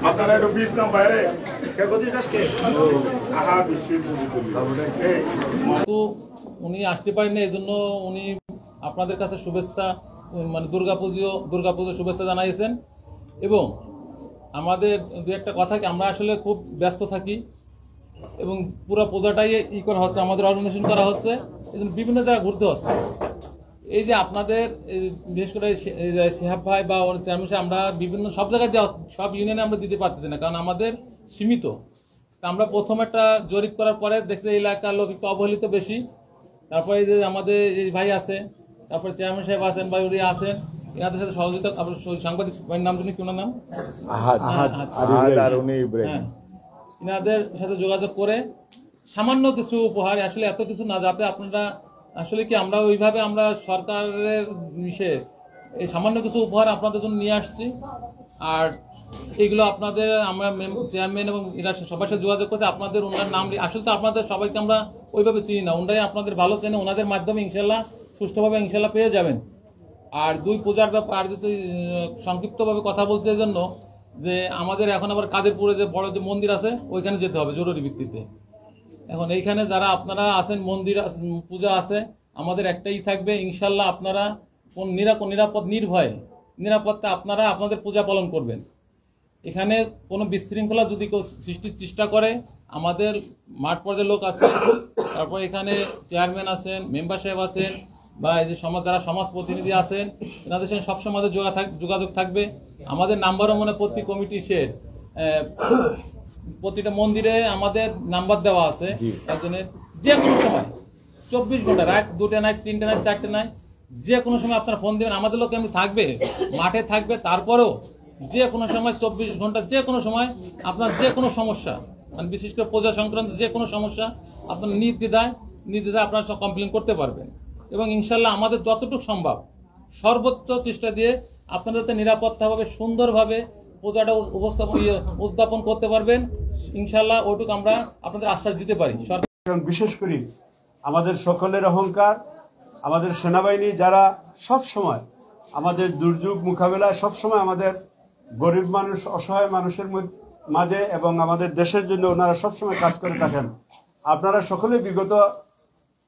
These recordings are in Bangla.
আপনারা একটু বিশ নাম বাইরে কে গতি আজকে আহা বিশ্বের ছবি তো উনি আসতে পারেননি, এই জন্য উনি আপনাদের কাছে শুভেচ্ছা মানে দুর্গাপুজো শুভেচ্ছা জানাইছেন। এবং আমাদের দু একটা কথা কি, আমরা আসলে খুব ব্যস্ত থাকি এবং পুরো পূজাটাই করা হচ্ছে, আমাদের অর্গানাইজেশন করা হচ্ছে, এই জন্য বিভিন্ন জায়গায় ঘুরতে হচ্ছে। এই যে আপনাদের বিশেষ করে শেহাব ভাই বা চেয়ারম্যান সাহেব, আমরা বিভিন্ন সব জায়গায় সব ইউনিয়নে আমরা দিতে পারতেছি না, কারণ আমাদের সীমিত। আমরা প্রথম একটা জরিপ করার পরে দেখছি এই এলাকার লোক একটু অবহেলিত বেশি। তারপরে এই যে আমাদের এই ভাই আছে, তারপরে চেয়ারম্যান সাহেব আছেন, ভাই উনি আছেন, এনাদের সাথে সহযোগিতা। সাংবাদিক ভাইয়ের নাম জানি কি, ওনার নাম হ্যাঁ, এনাদের সাথে যোগাযোগ করে সামান্য কিছু উপহার, আসলে এত কিছু না, যাতে আপনারা আসলে কি আমরা ওইভাবে আমরা সরকারের এই সামান্য কিছু উপহার আপনাদের জন্য নিয়ে আসছি। আর এইগুলো আপনাদের আমরা চেয়ারম্যান এবং এরা সবার সাথে যোগাযোগ করছে, আপনাদের ওনার নাম আসলে তো আপনাদের সবাইকে আমরা ওইভাবে চিনি না, ওনারাই আপনাদের ভালো চেনে, ওনাদের মাধ্যমে ইনশাল্লাহ সুষ্ঠুভাবে ইনশাল্লাহ পেয়ে যাবেন। আর দুই পূজার ব্যাপার আর যদি সংক্ষিপ্তভাবে কথা বলছে এই জন্য যে আমাদের এখন আবার কাদেরপুরে যে বড় যে মন্দির আছে ওইখানে যেতে হবে জরুরি ভিত্তিতে। এখন এইখানে যারা আপনারা আছেন, মন্দির পূজা আছে, আমাদের একটাই থাকবে ইনশাল্লাহ, আপনারা কোন নিরাপত্তা আপনারা আপনাদের পূজা পালন করবেন। এখানে কোনো বিশৃঙ্খলা যদি কেউ সৃষ্টির চেষ্টা করে, আমাদের মাঠ পর্যায়ের লোক আছে, তারপর এখানে চেয়ারম্যান আছেন, মেম্বার সাহেব আছেন, বা এই যে যারা সমাজ প্রতিনিধি আছেন, এনাদের সঙ্গে সবসময় আমাদের যোগাযোগ থাকবে। আমাদের নাম্বারও প্রতি কমিটি প্রতিটা মন্দিরে আমাদের নাম্বার দেওয়া আছে একজনের, যে কোনো সময় 24 ঘন্টা, রাত 2টা নাই, 3টা নাই, 4টে নাই, যে কোনো সময় আপনারা ফোন দেবেন। আমাদের লোক এমনি থাকবে, মাঠে থাকবে, তারপরেও যে কোনো সময় 24 ঘন্টা, যে কোনো সময় আপনার যে কোনো সমস্যা, মানে বিশেষ করে পূজা সংক্রান্ত যে কোনো সমস্যা আপনার নির্দ্বিধায় আপনারা সব কমপ্লেন করতে পারবেন। এবং ইনশাল্লাহ আমাদের যতটুকু সম্ভব সর্বোচ্চ চেষ্টা দিয়ে আপনারা যাতে নিরাপত্তাভাবে সুন্দরভাবে পূজাটা উদ্যাপন করতে পারবেন, ইনশাল্লাহ ওইটুকু আমরা আপনাদের আশ্বাস দিতে পারি। বিশেষ করে আমাদের সকলের অহংকার আমাদের সেনাবাহিনী, যারা সব সময় আমাদের দুর্যোগ মোকাবেলায় সবসময় আমাদের গরিব মানুষ, অসহায় মানুষের মাঝে এবং আমাদের দেশের জন্য ওনারা সবসময় কাজ করে থাকেন। আপনারা সকলে বিগত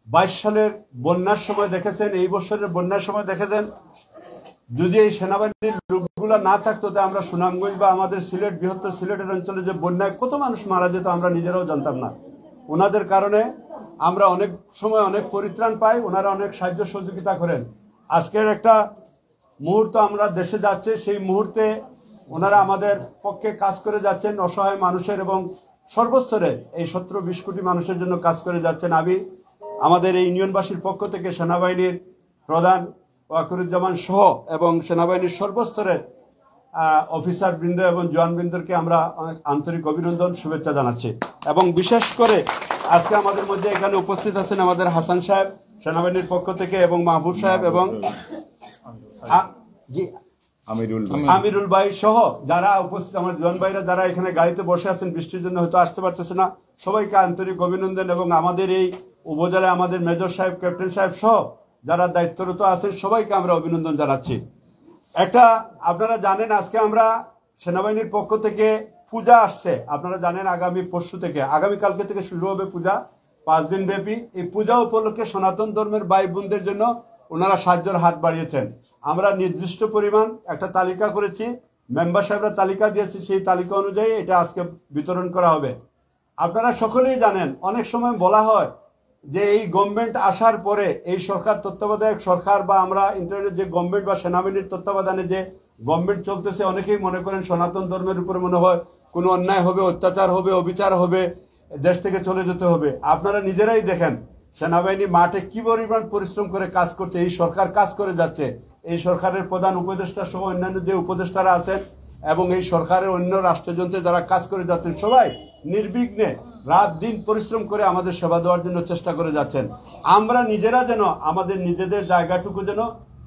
22 সালের বন্যার সময় দেখেছেন, এই বছরের বন্যার সময় দেখেছেন। যদি এই সেনাবাহিনীর লোকগুলো না থাকতো, তা আমরা সুনামগঞ্জ বা আমাদের সিলেট, বৃহত্তর সিলেটের অঞ্চলে যে বন্যায় কত মানুষ মারা যেত আমরা নিজেরাও জানতাম না। ওনাদের কারণে আমরা অনেক সময় অনেক পরিত্রাণ পাই, ওনারা অনেক সাহায্য সহযোগিতা করেন। আজকের একটা মুহূর্ত আমরা দেশে যাচ্ছে, সেই মুহূর্তে ওনারা আমাদের পক্ষে কাজ করে যাচ্ছেন, অসহায় মানুষের এবং সর্বস্তরে এই 17-20 কোটি মানুষের জন্য কাজ করে যাচ্ছেন। আমি আমাদের এই ইউনিয়নবাসীর পক্ষ থেকে সেনাবাহিনীর প্রধান ওয়াকুরুজ্জামান সহ এবং সেনাবাহিনীর সর্বস্তরের অফিসার বৃন্দ এবং জওয়ান বৃন্দকে আমরা আন্তরিক অভিনন্দন, শুভেচ্ছা জানাচ্ছি। এবং বিশেষ করে আজকে আমাদের মধ্যে এখানে উপস্থিত আছেন আমাদের হাসান সাহেব সেনাবাহিনীর পক্ষ থেকে, এবং মাহবুব সাহেব এবং আমিরুল ভাই সহ যারা উপস্থিত, আমার জওয়ান ভাইরা যারা এখানে গাড়িতে বসে আছেন, বৃষ্টির জন্য হয়তো আসতে পারতেছে না, সবাইকে আন্তরিক অভিনন্দন। এবং আমাদের এই উপজেলায় আমাদের মেজর সাহেব, ক্যাপ্টেন সাহেব সহ যারা দায়িত্বরত আছেন সবাইকে আমরা অভিনন্দন জানাচ্ছি। আপনারা জানেন আজকে আমরা সেনাবাহিনীর পক্ষ থেকে পূজা আসছে, আপনারা জানেন আগামী পরশু থেকে, আগামীকালকে থেকে শুরু হবে পূজা, 5 দিন ব্যাপী। এই পূজা উপলক্ষে সনাতন ধর্মের ভাই বোনদের জন্য ওনারা সাহায্যের হাত বাড়িয়েছেন। আমরা নির্দিষ্ট পরিমাণ একটা তালিকা করেছি, মেম্বার সাহেবরা তালিকা দিয়েছে, সেই তালিকা অনুযায়ী এটা আজকে বিতরণ করা হবে। আপনারা সকলেই জানেন, অনেক সময় বলা হয় যে এই গভর্নমেন্ট আসার পরে, এই সরকার তত্ত্বাবধায়ক সরকার বা আমরা ইন্টারনেট যে গভর্নমেন্ট বা সেনাবাহিনীর তত্ত্বাবধানে যে গভর্নমেন্ট চলতেছে, অনেকেই মনে করেন সনাতন ধর্মের উপরে মনে হয় কোনো অন্যায় হবে, অত্যাচার হবে, অবিচার হবে, দেশ থেকে চলে যেতে হবে। আপনারা নিজেরাই দেখেন সেনাবাহিনী মাঠে কি পরিমাণ পরিশ্রম করে কাজ করছে, এই সরকার কাজ করে যাচ্ছে। এই সরকারের প্রধান উপদেষ্টা সহ অন্যান্য যে উপদেষ্টারা আছেন এবং এই সরকারের অন্য রাষ্ট্রযন্ত্রে যারা কাজ করে যাচ্ছেন, সবাই নির্বিঘ্নে রাত দিন পরিশ্রম করে আমাদের সেবা দেওয়ার জন্য চেষ্টা করে যাচ্ছেন। আমরা নিজেরা যেন আমাদের নিজেদের জায়গাটুকু যেন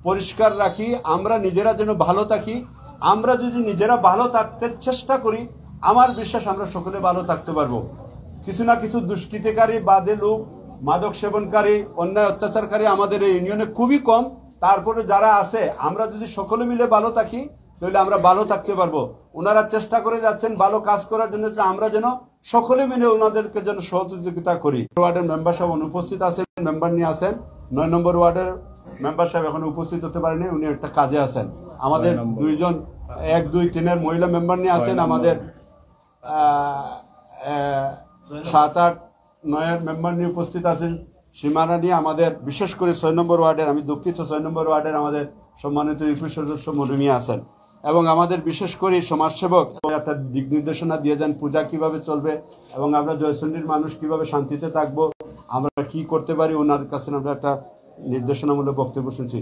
পরিষ্কার রাখি, আমরা নিজেরা যেন ভালো থাকি। আমরা যদি নিজেরা ভালো থাকতে চেষ্টা করি, আমার বিশ্বাস আমরা সকলে ভালো থাকতে পারবো। কিছু না কিছু দুষ্কৃতিকারী, বাদে লোক, মাদক সেবনকারী, অন্যায় অত্যাচারকারী আমাদের এই ইউনিয়নে খুবই কম। তারপরে যারা আছে, আমরা যদি সকলে মিলে ভালো থাকি, তাহলে আমরা ভালো থাকতে পারবো। ওনারা চেষ্টা করে যাচ্ছেন ভালো কাজ করার জন্য, আমরা যেন সকলে মিলে ওনাদেরকে যেন সহযোগিতা করি। ওয়ার্ডের মেম্বার সাহেব অনুপস্থিত আছেন, মেম্বার নিয়ে আসেন। 9 নম্বর ওয়ার্ডের মেম্বার সাহেব এখন উপস্থিত হতে পারেনি, উনি একটা কাজে আছেন। আমাদের 2 1 2 3 মহিলা মেম্বার নিয়ে আসেন। আমাদের 7 8 9 মেম্বার নিয়ে উপস্থিত আছেন। সীমানা নিয়ে আমাদের বিশেষ করে 6 নম্বর ওয়ার্ডের, আমি দুঃখিত, 6 নম্বর ওয়ার্ডের আমাদের সম্মানিত ইউপি সদস্য মধুমি আছেন। এবং আমাদের বিশেষ করে সমাজসেবক একটা দিক নির্দেশনা দিয়ে যান পূজা কিভাবে চলবে এবং আমরা জয়চন্ডীর মানুষ কিভাবে শান্তিতে থাকবো, আমরা কি করতে পারি, ওনার কাছে আমরা একটা নির্দেশনামূলক বক্তব্য শুনছি।